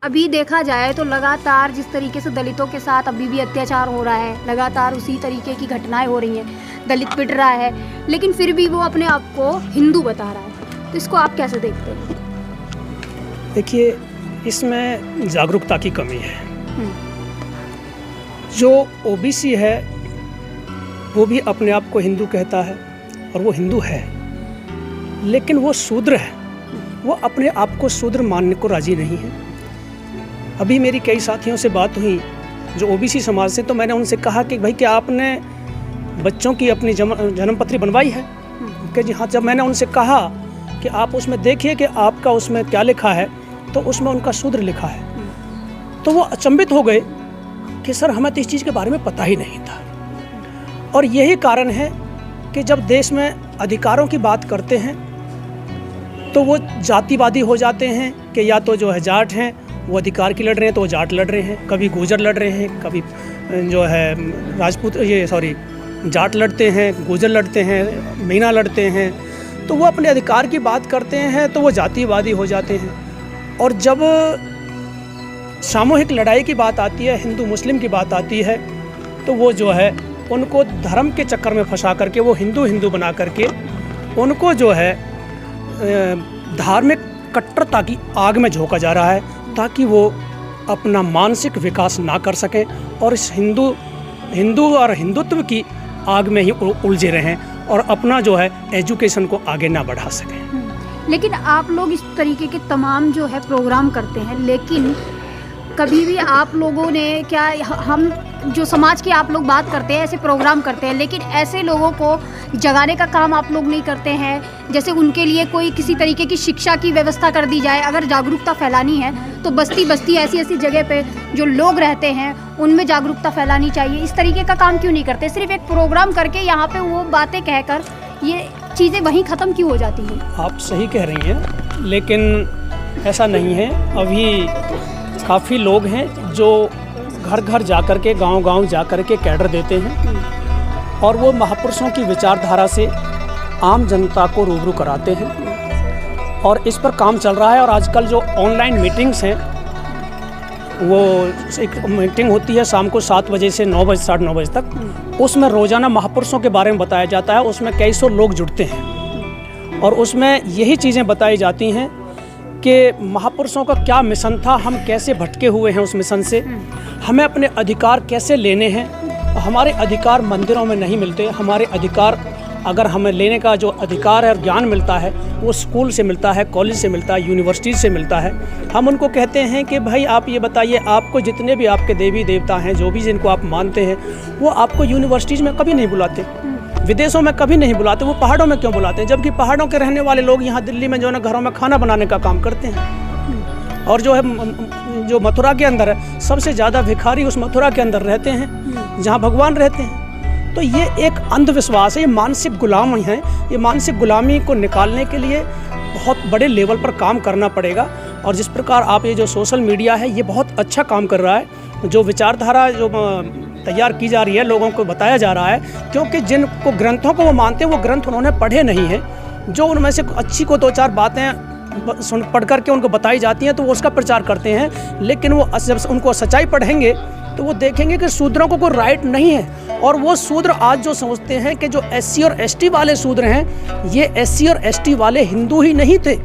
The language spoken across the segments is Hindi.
अभी देखा जाए तो लगातार जिस तरीके से दलितों के साथ अभी भी अत्याचार हो रहा है, लगातार उसी तरीके की घटनाएं हो रही हैं, दलित पिट रहा है, लेकिन फिर भी वो अपने आप को हिंदू बता रहा है। तो इसको आप कैसे देखते हैं? देखिए, इसमें जागरूकता की कमी है। जो ओबीसी है वो भी अपने आप को हिंदू कहता है और वो हिंदू है, लेकिन वो शूद्र है, वो अपने आप को शूद्र मानने को राजी नहीं है। अभी मेरी कई साथियों से बात हुई जो ओबीसी समाज से, तो मैंने उनसे कहा कि भाई क्या आपने बच्चों की अपनी जन्मपत्री बनवाई है? कि जी हाँ। जब मैंने उनसे कहा कि आप उसमें देखिए कि आपका उसमें क्या लिखा है, तो उसमें उनका शूद्र लिखा है। तो वो अचंभित हो गए कि सर हमें तो इस चीज़ के बारे में पता ही नहीं था। और यही कारण है कि जब देश में अधिकारों की बात करते हैं तो वो जातिवादी हो जाते हैं कि या तो जो है जाट हैं वो अधिकार की लड़ रहे हैं तो वो जाट लड़ रहे हैं, कभी गुर्जर लड़ रहे हैं, कभी जो है राजपूत जाट लड़ते हैं, गुर्जर लड़ते हैं, मीना लड़ते हैं। तो वो अपने अधिकार की बात करते हैं तो वो जातिवादी हो जाते हैं। और जब सामूहिक लड़ाई की बात आती है, हिंदू मुस्लिम की बात आती है, तो वो जो है उनको धर्म के चक्कर में फंसा करके वो हिंदू बना करके उनको जो है धार्मिक कट्टरता की आग में झोंका जा रहा है, ताकि वो अपना मानसिक विकास ना कर सकें और इस हिंदू और हिंदुत्व की आग में ही उलझे रहें और अपना जो है एजुकेशन को आगे ना बढ़ा सकें। लेकिन आप लोग इस तरीके के तमाम जो है प्रोग्राम करते हैं, लेकिन कभी भी आप लोगों ने क्या, हम जो समाज की आप लोग बात करते हैं, ऐसे प्रोग्राम करते हैं, लेकिन ऐसे लोगों को जगाने का काम आप लोग नहीं करते हैं? जैसे उनके लिए कोई किसी तरीके की शिक्षा की व्यवस्था कर दी जाए। अगर जागरूकता फैलानी है तो बस्ती बस्ती ऐसी जगह पे जो लोग रहते हैं उनमें जागरूकता फैलानी चाहिए। इस तरीके का काम क्यों नहीं करते? सिर्फ एक प्रोग्राम करके यहाँ पे वो बातें कहकर ये चीज़ें वहीं ख़त्म क्यों हो जाती हैं? आप सही कह रही हैं, लेकिन ऐसा नहीं है। अभी काफ़ी लोग हैं जो घर घर जाकर के, गांव-गांव जाकर के कैडर देते हैं और वो महापुरुषों की विचारधारा से आम जनता को रूबरू कराते हैं और इस पर काम चल रहा है। और आजकल जो ऑनलाइन मीटिंग्स हैं, वो एक मीटिंग होती है शाम को 7 बजे से 9 बजे, 9:30 बजे तक। उसमें रोज़ाना महापुरुषों के बारे में बताया जाता है। उसमें कई सौ लोग जुड़ते हैं और उसमें यही चीज़ें बताई जाती हैं कि महापुरुषों का क्या मिशन था, हम कैसे भटके हुए हैं उस मिशन से, हमें अपने अधिकार कैसे लेने हैं। हमारे अधिकार मंदिरों में नहीं मिलते। हमारे अधिकार अगर हमें लेने का जो अधिकार है और ज्ञान मिलता है वो स्कूल से मिलता है, कॉलेज से मिलता है, यूनिवर्सिटी से मिलता है। हम उनको कहते हैं कि भाई आप ये बताइए, आपको जितने भी आपके देवी देवता हैं, जो भी जिनको आप मानते हैं, वो आपको यूनिवर्सिटीज़ में कभी नहीं बुलाते, विदेशों में कभी नहीं बुलाते, वो पहाड़ों में क्यों बुलाते हैं? जबकि पहाड़ों के रहने वाले लोग यहाँ दिल्ली में जो है ना घरों में खाना बनाने का काम करते हैं। और जो है जो मथुरा के अंदर है, सबसे ज़्यादा भिखारी उस मथुरा के अंदर रहते हैं जहाँ भगवान रहते हैं। तो ये एक अंधविश्वास है, ये मानसिक गुलामी है। ये मानसिक गुलामी को निकालने के लिए बहुत बड़े लेवल पर काम करना पड़ेगा। और जिस प्रकार आप ये जो सोशल मीडिया है ये बहुत अच्छा काम कर रहा है। जो विचारधारा जो तैयार की जा रही है, लोगों को बताया जा रहा है, क्योंकि जिनको ग्रंथों को वो मानते हैं वो ग्रंथ उन्होंने पढ़े नहीं हैं। जो उनमें से अच्छी को 2-4 बातें पढ़ करके उनको बताई जाती हैं तो वो उसका प्रचार करते हैं। लेकिन वो जब उनको सच्चाई पढ़ेंगे तो वो देखेंगे कि शूद्रों को कोई राइट नहीं है। और वो शूद्र आज जो समझते हैं कि जो SC और ST वाले शूद्र हैं, ये SC और ST वाले हिंदू ही नहीं थे।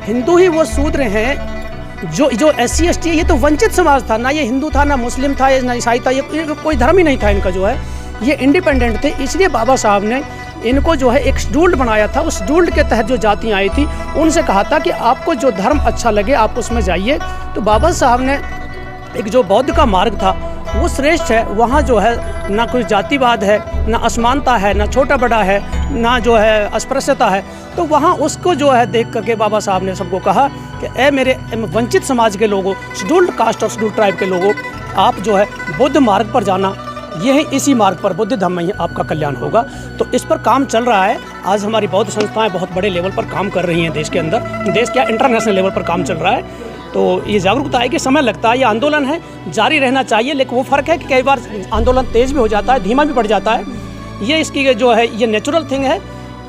हिंदू ही वो शूद्र हैं जो SC ST है। ये तो वंचित समाज था, ना ये हिंदू था, ना मुस्लिम था, ना ईसाई था, ये कोई धर्म ही नहीं था इनका। जो है ये इंडिपेंडेंट थे। इसलिए बाबा साहब ने इनको जो है एक शेड्यूल्ड बनाया था। उस शेड्यूल्ड के तहत जो जातियाँ आई थी उनसे कहा था कि आपको जो धर्म अच्छा लगे आप उसमें जाइए। तो बाबा साहब ने एक जो बौद्ध का मार्ग था वो श्रेष्ठ है। वहाँ जो है ना कोई जातिवाद है, ना असमानता है, ना छोटा बड़ा है, ना जो है अस्पृश्यता है। तो वहाँ उसको जो है देख करके बाबा साहब ने सबको कहा कि ए मेरे वंचित समाज के लोगों, शेड्यूल्ड कास्ट और शेड्यूल्ड ट्राइब के लोगों, आप जो है बुद्ध मार्ग पर जाना, यही इसी मार्ग पर, बुद्ध धम्म में ही आपका कल्याण होगा। तो इस पर काम चल रहा है। आज हमारी बौद्ध संस्थाएं बहुत बड़े लेवल पर काम कर रही हैं देश के अंदर, देश क्या इंटरनेशनल लेवल पर काम चल रहा है। तो ये जागरूकता है कि समय लगता है, ये आंदोलन है, जारी रहना चाहिए। लेकिन वो फ़र्क है कि कई बार आंदोलन तेज़ भी हो जाता है, धीमा भी पड़ जाता है। ये इसकी जो है ये नेचुरल थिंग है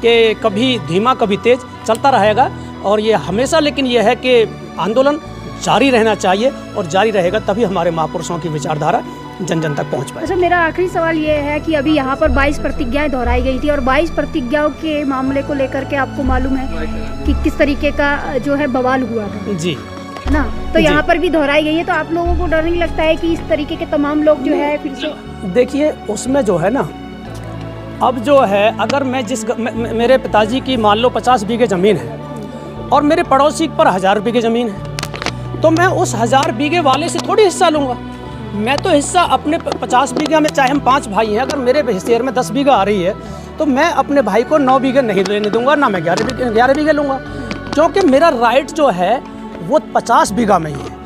कि कभी धीमा कभी तेज़ चलता रहेगा। और ये हमेशा, लेकिन ये है कि आंदोलन जारी रहना चाहिए, और जारी रहेगा तभी हमारे महापुरुषों की विचारधारा जन जन तक पहुंच पाए। अच्छा, मेरा आखिरी सवाल ये है कि अभी यहाँ पर 22 प्रतिज्ञाएं दोहराई गई थी, और 22 प्रतिज्ञाओं के मामले को लेकर के आपको मालूम है कि किस तरीके का जो है बवाल हुआ था, जी, है ना? तो यहाँ पर भी दोहराई गई है, तो आप लोगों को डर नहीं लगता है कि इस तरीके के तमाम लोग जो है फिर से? देखिए, उसमें जो है ना, अब जो है, अगर मैं मेरे पिताजी की मान लो 50 बीघे ज़मीन है और मेरे पड़ोसी पर 1000 बीघे ज़मीन है, तो मैं उस 1000 बीघे वाले से थोड़ी हिस्सा लूँगा। मैं तो हिस्सा अपने 50 बीघा में, चाहे हम 5 भाई हैं, अगर मेरे हिस्से में 10 बीघा आ रही है तो मैं अपने भाई को 9 बीघे नहीं लेने दूंगा, ना मैं 11 बीघे लूँगा, क्योंकि मेरा राइट जो है वो 50 बीघा में ही है।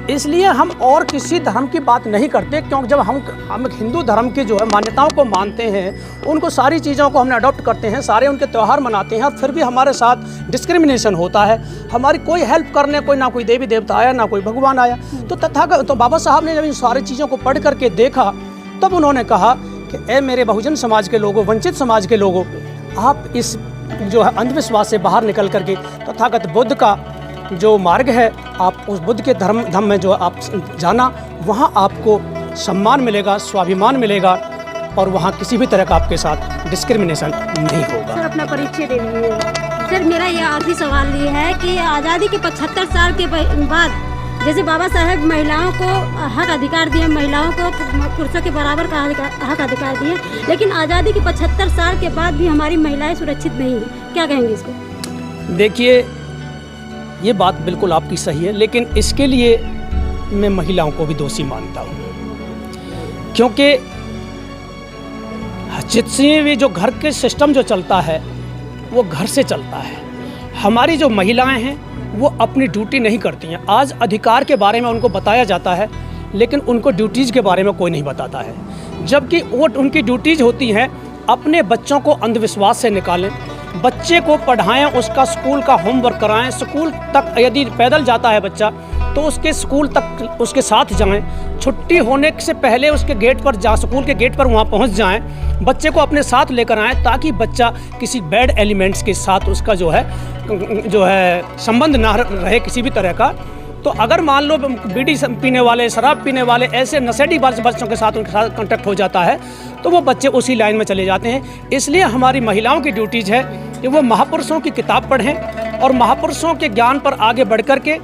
इसलिए हम और किसी धर्म की बात नहीं करते, क्योंकि जब हम हिंदू धर्म की जो है मान्यताओं को मानते हैं, उनको सारी चीज़ों को हमने अडॉप्ट करते हैं, सारे उनके त्यौहार मनाते हैं, और फिर भी हमारे साथ डिस्क्रिमिनेशन होता है। हमारी कोई हेल्प करने, ना कोई देवी देवता आया, ना कोई भगवान आया। तो बाबा साहब ने जब इन सारी चीज़ों को पढ़ करके देखा, तब उन्होंने कहा कि ए मेरे बहुजन समाज के लोगों, वंचित समाज के लोगों, आप इस जो है अंधविश्वास से बाहर निकल करके तथागत बुद्ध का जो मार्ग है, आप उस बुद्ध के धर्म में जो आप जाना, वहाँ आपको सम्मान मिलेगा, स्वाभिमान मिलेगा, और वहाँ किसी भी तरह का आपके साथ डिस्क्रिमिनेशन नहीं होगा। सर, अपना परिचय दे दीजिए। सर, मेरा ये आखिरी सवाल ये है कि आज़ादी के 75 साल के बाद, जैसे बाबा साहब महिलाओं को हक अधिकार दिए, महिलाओं को पुरुषों के बराबर का हक अधिकार दिए, लेकिन आज़ादी के 75 साल के बाद भी हमारी महिलाएं सुरक्षित नहीं हैं। क्या कहेंगे इसको? देखिए, ये बात बिल्कुल आपकी सही है, लेकिन इसके लिए मैं महिलाओं को भी दोषी मानता हूँ, क्योंकि जितने भी जो घर के सिस्टम जो चलता है वो घर से चलता है। हमारी जो महिलाएं हैं वो अपनी ड्यूटी नहीं करती हैं। आज अधिकार के बारे में उनको बताया जाता है, लेकिन उनको ड्यूटीज़ के बारे में कोई नहीं बताता है, जबकि वो उनकी ड्यूटीज़ होती हैं अपने बच्चों को अंधविश्वास से निकालें, बच्चे को पढ़ाएं, उसका स्कूल का होमवर्क कराएं, स्कूल तक यदि पैदल जाता है बच्चा तो उसके स्कूल तक उसके साथ जाएं, छुट्टी होने से पहले उसके गेट पर स्कूल के गेट पर वहाँ पहुँच जाएं, बच्चे को अपने साथ लेकर आएं, ताकि बच्चा किसी बैड एलिमेंट्स के साथ उसका जो है संबंध ना रहे किसी भी तरह का। तो अगर मान लो बीड़ी पीने वाले, शराब पीने वाले, ऐसे नशेड़ी बच्चों के साथ उनके साथ कांटेक्ट हो जाता है, तो वो बच्चे उसी लाइन में चले जाते हैं। इसलिए हमारी महिलाओं की ड्यूटीज़ है कि वो महापुरुषों की किताब पढ़ें, और महापुरुषों के ज्ञान पर आगे बढ़ कर के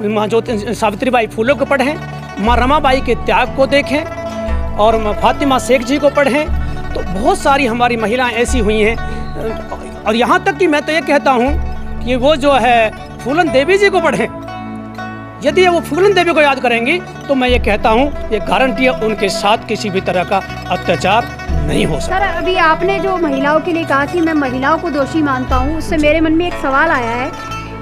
माँ सावित्रीबाई फुले को पढ़ें, माँ रमाबाई के त्याग को देखें, और फातिमा शेख जी को पढ़ें। तो बहुत सारी हमारी महिलाएं ऐसी हुई हैं, और यहाँ तक कि मैं तो ये कहता हूँ कि वो जो है फूलन देवी जी को पढ़ें। यदि वो फूलन देवी को याद करेंगी तो मैं ये कहता हूँ, ये गारंटी है उनके साथ किसी भी तरह का अत्याचार नहीं हो सकता। सर, अभी आपने जो महिलाओं के लिए कहा कि मैं महिलाओं को दोषी मानता हूँ, उससे मेरे मन में एक सवाल आया है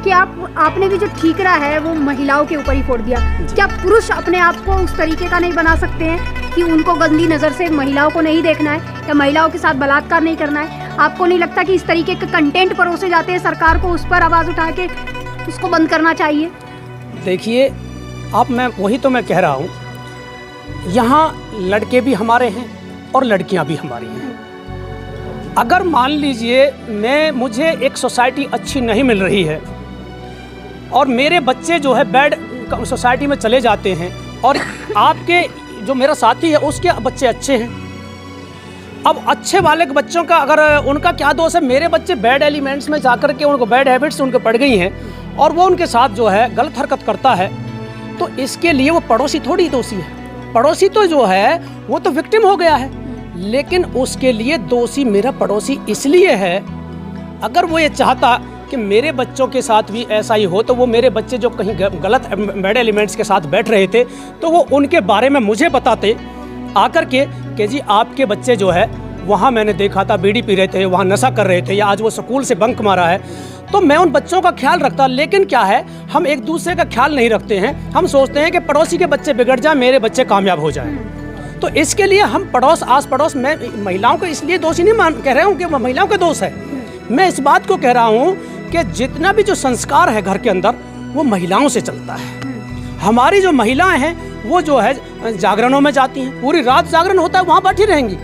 कि आपने भी जो ठीकरा है वो महिलाओं के ऊपर ही फोड़ दिया। क्या पुरुष अपने आप को उस तरीके का नहीं बना सकते हैं कि उनको गंदी नज़र से महिलाओं को नहीं देखना है, या महिलाओं के साथ बलात्कार नहीं करना है? आपको नहीं लगता कि इस तरीके के कंटेंट परोसे जाते हैं, सरकार को उस पर आवाज़ उठा के उसको बंद करना चाहिए? देखिए, मैं वही तो मैं कह रहा हूँ, यहाँ लड़के भी हमारे हैं और लड़कियाँ भी हमारी हैं। अगर मान लीजिए मुझे एक सोसाइटी अच्छी नहीं मिल रही है, और मेरे बच्चे जो है बैड सोसाइटी में चले जाते हैं, और आपके जो मेरा साथी है उसके बच्चे अच्छे हैं, अब अच्छे वाले के बच्चों का अगर उनका क्या दोष है? मेरे बच्चे बैड एलिमेंट्स में जाकर के उनको बैड हैबिट्स उनको पड़ गई हैं, और वो उनके साथ जो है गलत हरकत करता है, तो इसके लिए वो पड़ोसी थोड़ी दोषी है। पड़ोसी तो जो है वो तो विक्टिम हो गया है, लेकिन उसके लिए दोषी मेरा पड़ोसी इसलिए है, अगर वो ये चाहता कि मेरे बच्चों के साथ भी ऐसा ही हो, तो वो मेरे बच्चे जो कहीं गलत बैड एलिमेंट्स के साथ बैठ रहे थे, तो वो उनके बारे में मुझे बताते आकर के कि जी आपके बच्चे जो है वहाँ मैंने देखा था बीड़ी पी रहे थे, वहाँ नशा कर रहे थे, या आज वो स्कूल से बंक मारा है। तो मैं उन बच्चों का ख्याल रखता, लेकिन क्या है, हम एक दूसरे का ख्याल नहीं रखते हैं। हम सोचते हैं कि पड़ोसी के बच्चे बिगड़ जाए, मेरे बच्चे कामयाब हो जाएं। तो इसके लिए हम आस पड़ोस में महिलाओं को इसलिए दोषी नहीं कह रहा हूँ कि महिलाओं का दोष है। मैं इस बात को कह रहा हूँ कि जितना भी जो संस्कार है घर के अंदर वो महिलाओं से चलता है। हमारी जो महिलाएं हैं वो जो है जागरणों में जाती हैं, पूरी रात जागरण होता है, वहाँ बैठी रहेंगी,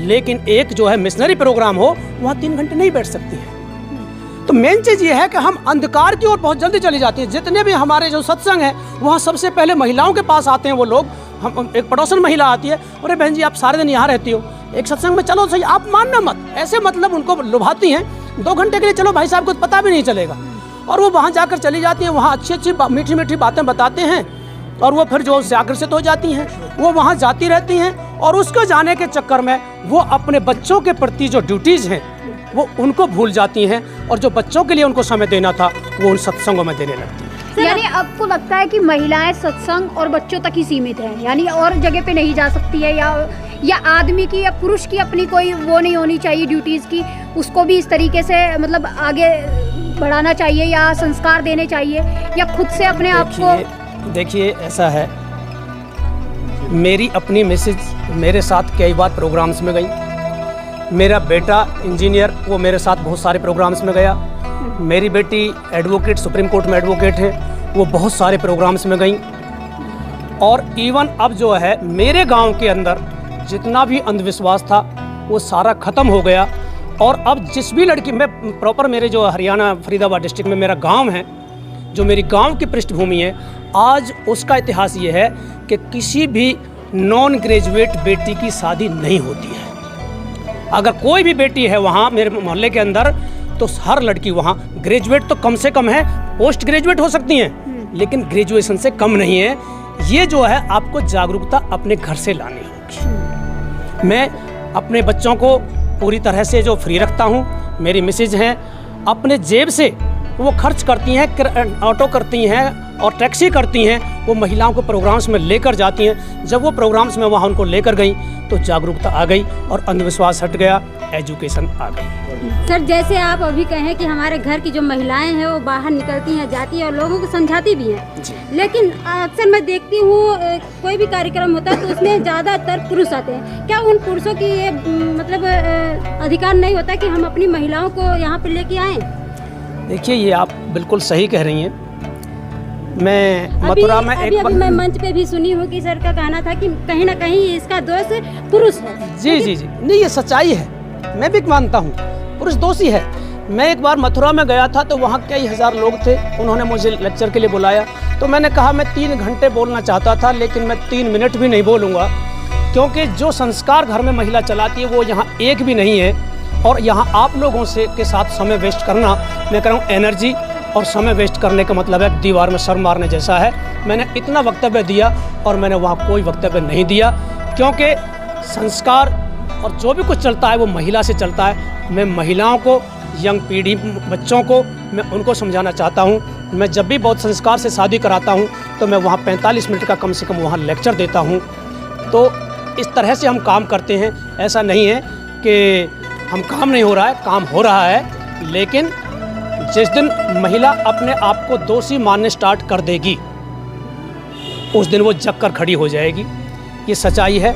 लेकिन एक जो है मिशनरी प्रोग्राम हो वहाँ 3 घंटे नहीं बैठ सकती हैं। तो मेन चीज़ ये है कि हम अंधकार की ओर बहुत जल्दी चली जाती है। जितने भी हमारे जो सत्संग हैं वहाँ सबसे पहले महिलाओं के पास आते हैं वो लोग। हम एक पड़ोसन महिला आती है, अरे बहन जी आप सारे दिन यहाँ रहती हो, एक सत्संग में चलो सही, आप मानना मत, ऐसे मतलब उनको लुभाती हैं। 2 घंटे के लिए चलो भाई साहब को पता भी नहीं चलेगा, और वो वहाँ जाकर चली जाती हैं, वहाँ अच्छी अच्छी मीठी मीठी बातें बताते हैं, और वो फिर जो उससे आकर्षित हो जाती हैं, वो वहाँ जाती रहती हैं, और उसको जाने के चक्कर में वो अपने बच्चों के प्रति जो ड्यूटीज़ हैं वो उनको भूल जाती हैं, और जो बच्चों के लिए उनको समय देना था वो उन सत्संगों में देने लगती हैं। यानी आपको लगता है कि महिलाएं सत्संग और बच्चों तक ही सीमित हैं, यानी और जगह पे नहीं जा सकती है, या आदमी की या पुरुष की अपनी कोई वो नहीं होनी चाहिए ड्यूटीज़ की, उसको भी इस तरीके से मतलब आगे बढ़ाना चाहिए या संस्कार देने चाहिए, या खुद से अपने आप को? देखिए ऐसा है, मेरी अपनी मिसेज मेरे साथ कई बार प्रोग्राम्स में गई, मेरा बेटा इंजीनियर वो मेरे साथ बहुत सारे प्रोग्राम्स में गया, मेरी बेटी एडवोकेट सुप्रीम कोर्ट में एडवोकेट है, वो बहुत सारे प्रोग्राम्स में गई, और इवन अब जो है मेरे गांव के अंदर जितना भी अंधविश्वास था वो सारा ख़त्म हो गया। और अब जिस भी लड़की, मैं प्रॉपर मेरे जो हरियाणा फरीदाबाद डिस्ट्रिक्ट में मेरा गांव है, जो मेरी गांव की पृष्ठभूमि है, आज उसका इतिहास ये है कि किसी भी नॉन ग्रेजुएट बेटी की शादी नहीं होती है। अगर कोई भी बेटी है वहाँ मेरे मोहल्ले के अंदर, तो हर लड़की वहाँ ग्रेजुएट तो कम से कम है, पोस्ट ग्रेजुएट हो सकती हैं, लेकिन ग्रेजुएशन से कम नहीं है। ये जो है आपको जागरूकता अपने घर से लानी होगी। मैं अपने बच्चों को पूरी तरह से जो फ्री रखता हूँ, मेरी मिसेज हैं अपने जेब से वो खर्च करती हैं, ऑटो करती हैं और टैक्सी करती हैं, वो महिलाओं को प्रोग्राम्स में लेकर जाती हैं। जब वो प्रोग्राम्स में वहाँ उनको लेकर गई तो जागरूकता आ गई और अंधविश्वास हट गया, एजुकेशन आ गई। सर जैसे आप अभी कहें कि हमारे घर की जो महिलाएं हैं वो बाहर निकलती हैं, जाती हैं और लोगों को समझाती भी हैं, लेकिन अक्सर मैं देखती हूँ कोई भी कार्यक्रम होता है तो उसमें ज़्यादातर पुरुष आते हैं। क्या उन पुरुषों की ये मतलब अधिकार नहीं होता कि हम अपनी महिलाओं को यहाँ पे लेके आएँ? देखिए ये आप बिल्कुल सही कह रही हैं। मैं मथुरा में अभी मैं मंच पे भी सुनी हूँ कि सर का कहना था कि कहीं ना कहीं इसका दोष पुरुष है। जी, नहीं ये सच्चाई है, मैं भी मानता हूँ पुरुष दोषी है। मैं एक बार मथुरा में गया था तो वहाँ कई हज़ार लोग थे, उन्होंने मुझे लेक्चर के लिए बुलाया, तो मैंने कहा मैं 3 घंटे बोलना चाहता था लेकिन मैं 3 मिनट भी नहीं बोलूँगा, क्योंकि जो संस्कार घर में महिला चलाती है वो यहाँ एक भी नहीं है। और यहाँ आप लोगों से के साथ समय वेस्ट करना, मैं कह रहा हूँ एनर्जी और समय वेस्ट करने का मतलब है दीवार में सर मारने जैसा है। मैंने इतना वक्तव्य दिया और मैंने वहाँ कोई वक्तव्य नहीं दिया, क्योंकि संस्कार और जो भी कुछ चलता है वो महिला से चलता है। मैं महिलाओं को, यंग पीढ़ी, बच्चों को, मैं उनको समझाना चाहता हूँ। मैं जब भी बहुत संस्कार से शादी कराता हूँ तो मैं वहाँ 45 मिनट का कम से कम वहाँ लेक्चर देता हूँ। तो इस तरह से हम काम करते हैं। ऐसा नहीं है कि हम काम नहीं हो रहा है, काम हो रहा है, लेकिन जिस दिन महिला अपने आप को दोषी मानने स्टार्ट कर देगी उस दिन वो जग कर खड़ी हो जाएगी। ये सच्चाई है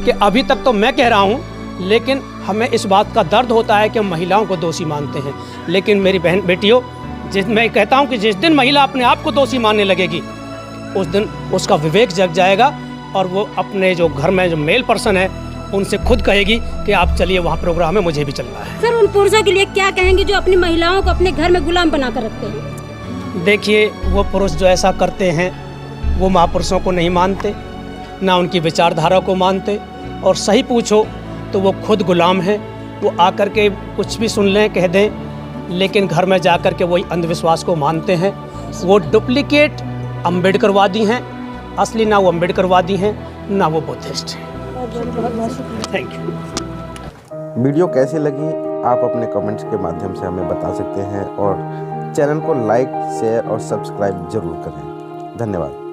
कि अभी तक तो मैं कह रहा हूँ, लेकिन हमें इस बात का दर्द होता है कि हम महिलाओं को दोषी मानते हैं। लेकिन मेरी बहन बेटियों, मैं कहता हूँ कि जिस दिन महिला अपने आप को दोषी मानने लगेगी उस दिन उसका विवेक जग जाएगा और वो अपने जो घर में जो मेल पर्सन है उनसे खुद कहेगी कि आप चलिए वहाँ प्रोग्राम है, मुझे भी चलना है। सर उन पुरुषों के लिए क्या कहेंगे जो अपनी महिलाओं को अपने घर में गुलाम बना कर रखते हैं? देखिए वो पुरुष जो ऐसा करते हैं वो महापुरुषों को नहीं मानते, ना उनकी विचारधारा को मानते, और सही पूछो तो वो खुद गुलाम हैं। वो आकर के कुछ भी सुन लें, कह दें, लेकिन घर में जा कर के वही अंधविश्वास को मानते हैं। वो डुप्लीकेट अम्बेडकरवादी हैं, असली ना वो अम्बेडकरवादी हैं ना वो बुद्धिस्ट हैं। Thank you. वीडियो कैसी लगी आप अपने कमेंट्स के माध्यम से हमें बता सकते हैं, और चैनल को लाइक, शेयर और सब्सक्राइब जरूर करें। धन्यवाद।